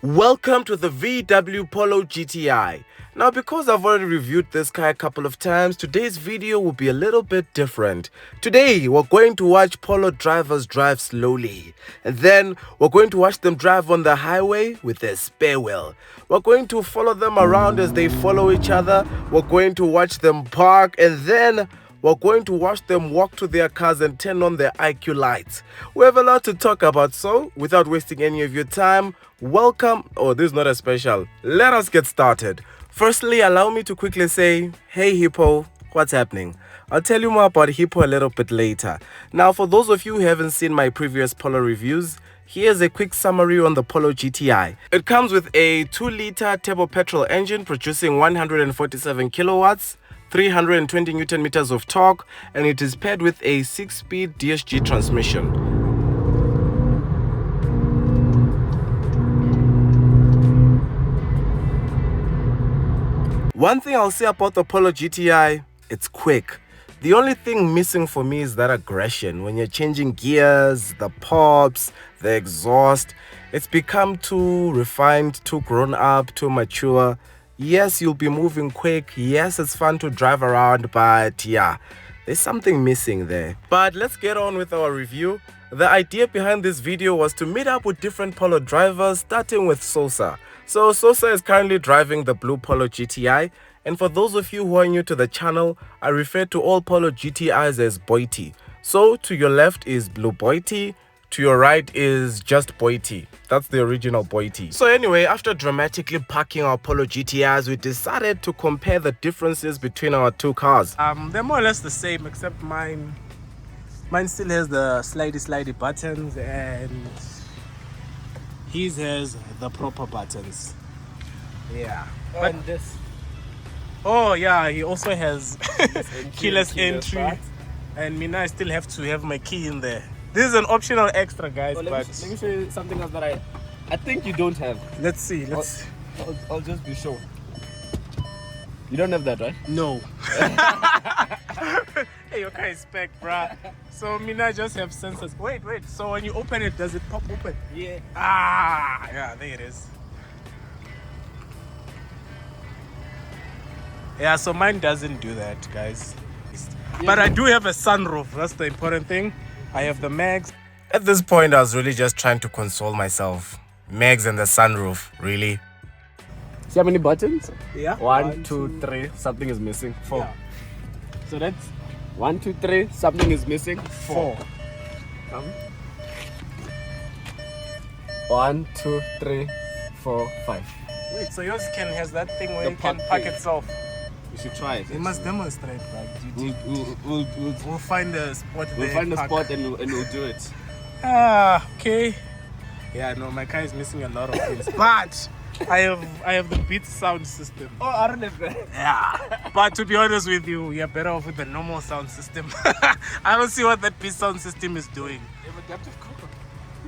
Welcome to the VW Polo GTi. Now, because I've already reviewed this car a couple of times, today's video will be a little bit different. Today, we're going to watch Polo drivers drive slowly. And then, we're going to watch them drive on the highway with their spare wheel. We're going to follow them around as they follow each other. We're going to watch them park, and then we're going to watch them walk to their cars and turn on their IQ lights. We have a lot to talk about, so without wasting any of your time, welcome. Oh, this is not a special. Let us get started. Firstly, allow me to quickly say, hey Hippo, what's happening? I'll tell you more about Hippo a little bit later. Now, for those of you who haven't seen my previous Polo reviews, here's a quick summary on the Polo GTi. It comes with a 2-liter turbo petrol engine producing 147 kilowatts, 320 Newton meters of torque, and it is paired with a 6-speed DSG transmission. One thing I'll say about the Polo GTi, it's quick. The only thing missing for me is that aggression. When you're changing gears, the pops, the exhaust, it's become too refined, too grown up, too mature. Yes, you'll be moving quick. Yes, it's fun to drive around, but yeah, there's something missing there. But let's get on with our review. The idea behind this video was to meet up with different Polo drivers, starting with Sosa. So Sosa is currently driving the blue Polo GTi, and for those of you who are new to the channel, I refer to all Polo GTIs as Boiti. So to your left is blue Boiti, to your right is just Boiti. That's the original Boiti. So anyway, after dramatically parking our Polo GTIs, we decided to compare the differences between our two cars. They're more or less the same, except mine still has the slidey buttons, and his has the proper buttons. Yeah. And this. Oh yeah, he also has keyless entry. Start. And me now I still have to have my key in there. This is an optional extra, guys. Let me show you something else that I think you don't have. Let's see. I'll just be sure. You don't have that, right? No. Hey, your car is spec, bruh. So me now just have sensors. Wait. So when you open it, does it pop open? Yeah. Yeah, there it is. Yeah, so mine doesn't do that, guys. But I do have a sunroof. That's the important thing. I have the mags. At this point, I was really just trying to console myself. Megs and the sunroof, really. See how many buttons? Yeah. One, two, three. Something is missing. 4. Yeah. So that's 1, 2, 3. Something is missing. 4. 1, 2, 3, 4, 5. Wait, so yours has that thing where The you can park park thing. itself? You should try it. You must demonstrate, right? We'll Find a spot there. find a park. spot and we'll do it. Okay. Yeah, no, my car is missing a lot of things. But I have the Beat sound system. Oh, I don't have that. Yeah. But to be honest with you, you're better off with the normal sound system. I don't see what that Beat sound system is doing. You have adaptive cruise.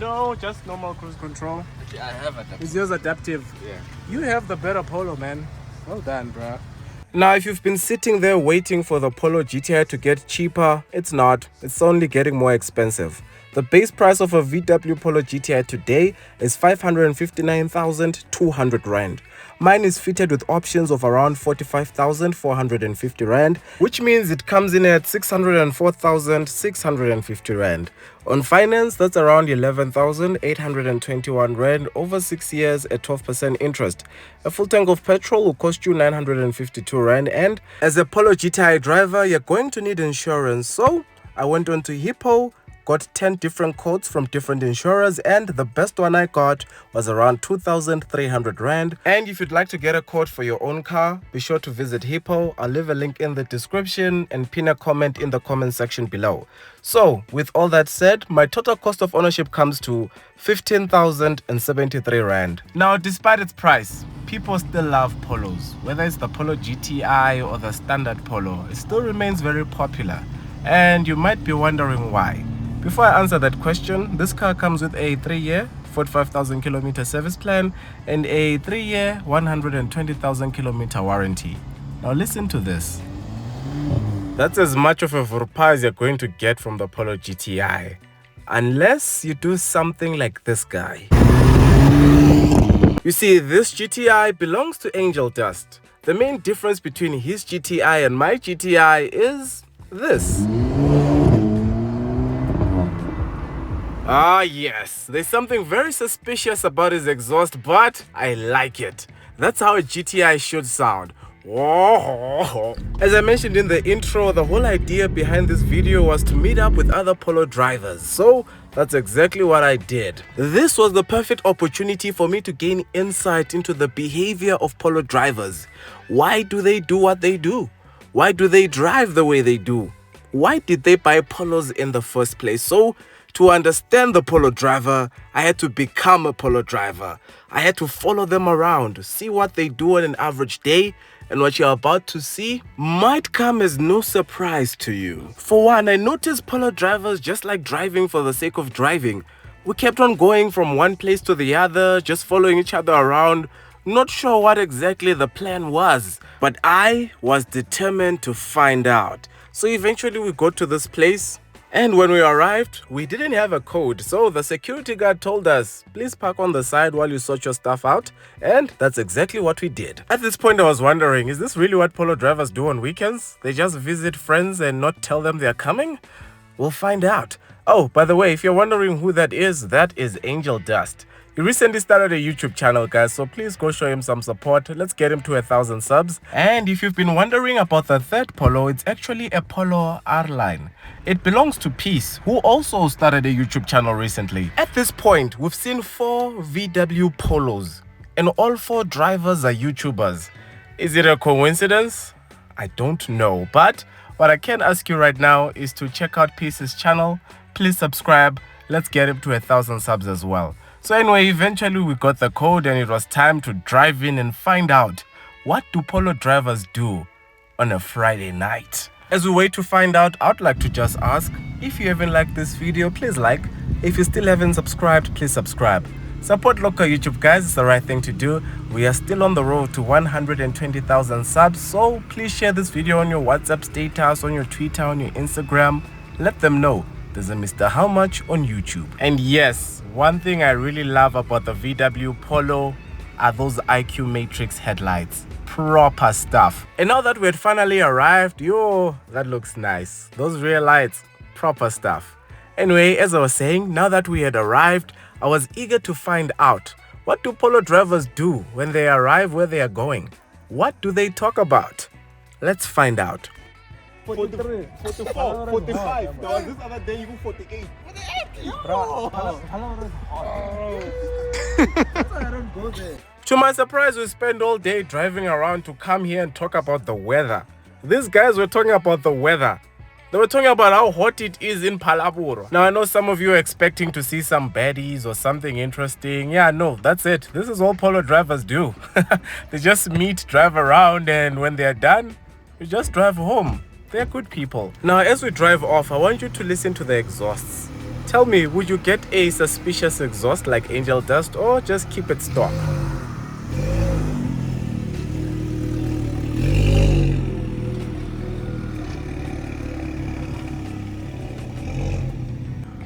No, just normal cruise control. Actually, I have adaptive. Is yours adaptive? Yeah. You have the better Polo, man. Well done, bruh. Now, if you've been sitting there waiting for the Polo GTi to get cheaper, it's not. It's only getting more expensive. The base price of a VW Polo GTi today is 559,200 Rand. Mine is fitted with options of around 45,450 Rand, which means it comes in at 604,650 Rand. On finance, that's around 11,821 Rand over 6 years at 12% interest. A full tank of petrol will cost you 952 Rand, and as a Polo GTi driver, you're going to need insurance. So I went on to Hippo, got 10 different quotes from different insurers, and the best one I got was around 2,300 Rand. And if you'd like to get a quote for your own car, be sure to visit Hippo. I'll leave a link in the description and pin a comment in the comment section below. So with all that said, my total cost of ownership comes to 15,073 Rand. Now, despite its price, people still love Polos. Whether it's the Polo GTi or the standard Polo, it still remains very popular. And you might be wondering why. Before I answer that question, this car comes with a 3-year, 45,000 kilometer service plan and a 3-year, 120,000 kilometer warranty. Now listen to this. That's as much of a Vorpa as you're going to get from the Polo GTi. Unless you do something like this guy. You see, this GTI belongs to Angel Dust. The main difference between his GTI and my GTI is this. Ah yes, there's something very suspicious about his exhaust, but I like it. That's how a GTI should sound. As I mentioned in the intro, the whole idea behind this video was to meet up with other Polo drivers. So that's exactly what I did. This was the perfect opportunity for me to gain insight into the behavior of Polo drivers. Why do they do what they do? Why do they drive the way they do? Why did they buy Polos in the first place? So to understand the Polo driver, I had to become a Polo driver. I had to follow them around, see what they do on an average day, and what you're about to see might come as no surprise to you. For one, I noticed Polo drivers just like driving for the sake of driving. We kept on going from one place to the other, just following each other around, not sure what exactly the plan was, but I was determined to find out. So eventually we got to this place. And when we arrived, we didn't have a code, so the security guard told us, please park on the side while you sort your stuff out, and that's exactly what we did. At this point I was wondering, is this really what Polo drivers do on weekends? They just visit friends and not tell them they're coming? We'll find out. Oh, by the way, if you're wondering who that is Angel Dust. He recently started a YouTube channel, guys, so please go show him some support. Let's get him to 1,000 subs. And if you've been wondering about the third Polo, it's actually a Polo R-Line. It belongs to Peace, who also started a YouTube channel recently. At this point, we've seen 4 VW Polos, and all 4 drivers are YouTubers. Is it a coincidence? I don't know, but what I can ask you right now is to check out Peace's channel. Please subscribe. Let's get him to 1,000 subs as well. So anyway, eventually we got the code and it was time to drive in and find out, what do Polo drivers do on a Friday night? As we wait to find out, I'd like to just ask, if you haven't liked this video, please like. If you still haven't subscribed, please subscribe. Support local YouTube, guys. It's the right thing to do. We are still on the road to 120,000 subs, so please share this video on your WhatsApp status, on your Twitter, on your Instagram. Let them know there's a Mr. How Much on YouTube. And yes, one thing I really love about the VW Polo are those IQ Matrix headlights. Proper stuff. And now that we had finally arrived, yo, that looks nice. Those rear lights, proper stuff. Anyway, as I was saying, now that we had arrived, I was eager to find out, what do Polo drivers do when they arrive where they are going? What do they talk about? Let's find out. 43, 44, 45. There was this other day you 48. 48? To my surprise, we spent all day driving around to come here and talk about the weather. These guys were talking about the weather. They were talking about how hot it is in Palaburo. Now, I know some of you are expecting to see some baddies or something interesting. Yeah, no, that's it. This is all Polo drivers do. They just meet, drive around, and when they're done, you just drive home. They're good people. Now, as we drive off, I want you to listen to the exhausts. Tell me, would you get a suspicious exhaust like Angel Dust or just keep it stock?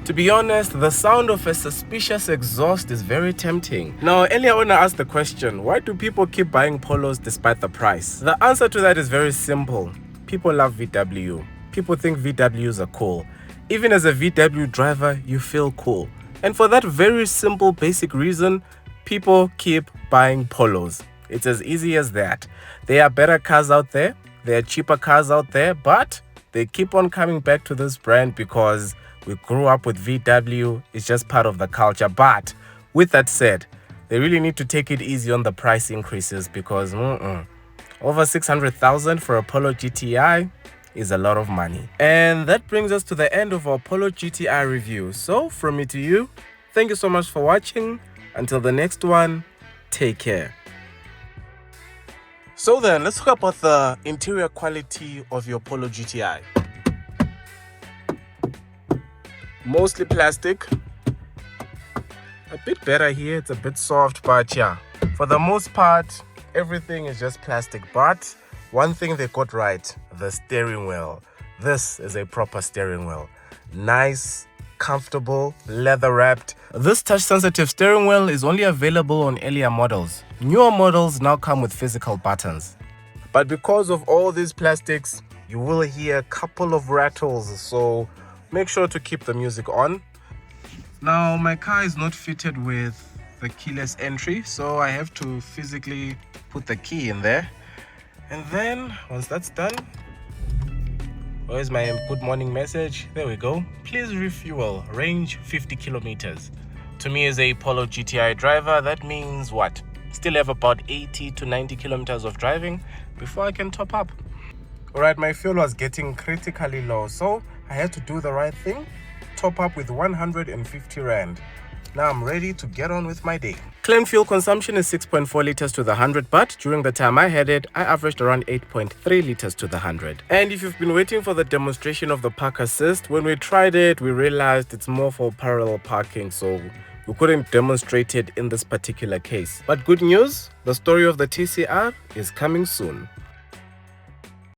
To be honest, the sound of a suspicious exhaust is very tempting. Now, earlier when I asked the question, why do people keep buying Polos despite the price? The answer to that is very simple. People love VW. People think VWs are cool. Even as a VW driver, you feel cool. And for that very simple, basic reason, people keep buying Polos. It's as easy as that. There are better cars out there. There are cheaper cars out there, but they keep on coming back to this brand because we grew up with VW. It's just part of the culture. But with that said, they really need to take it easy on the price increases because over 600,000 for a Polo GTi is a lot of money. And that brings us to the end of our Polo GTi review. So from me to you, thank you so much for watching. Until the next one, take care. So then, let's talk about the interior quality of your Polo GTi. Mostly plastic. A bit better here, it's a bit soft, but yeah, for the most part, everything is just plastic. But one thing they got right, the steering wheel. This is a proper steering wheel. Nice, comfortable, leather wrapped. This touch sensitive steering wheel is only available on earlier models. Newer models now come with physical buttons. But because of all these plastics, you will hear a couple of rattles, so make sure to keep the music on. Now my car is not fitted with the keyless entry, so I have to physically put the key in there. And then once that's done, where's my good morning message? There we go. Please refuel, range 50 kilometers. To me, as a Polo GTi driver, that means what? Still have about 80 to 90 kilometers of driving before I can top up. Alright, my fuel was getting critically low, so I had to do the right thing, top up with 150 Rand. Now I'm ready to get on with my day. Claimed fuel consumption is 6.4 liters to the 100, but during the time I had it, I averaged around 8.3 liters to the 100. And if you've been waiting for the demonstration of the park assist, when we tried it, we realized it's more for parallel parking, so we couldn't demonstrate it in this particular case. But good news, the story of the TCR is coming soon.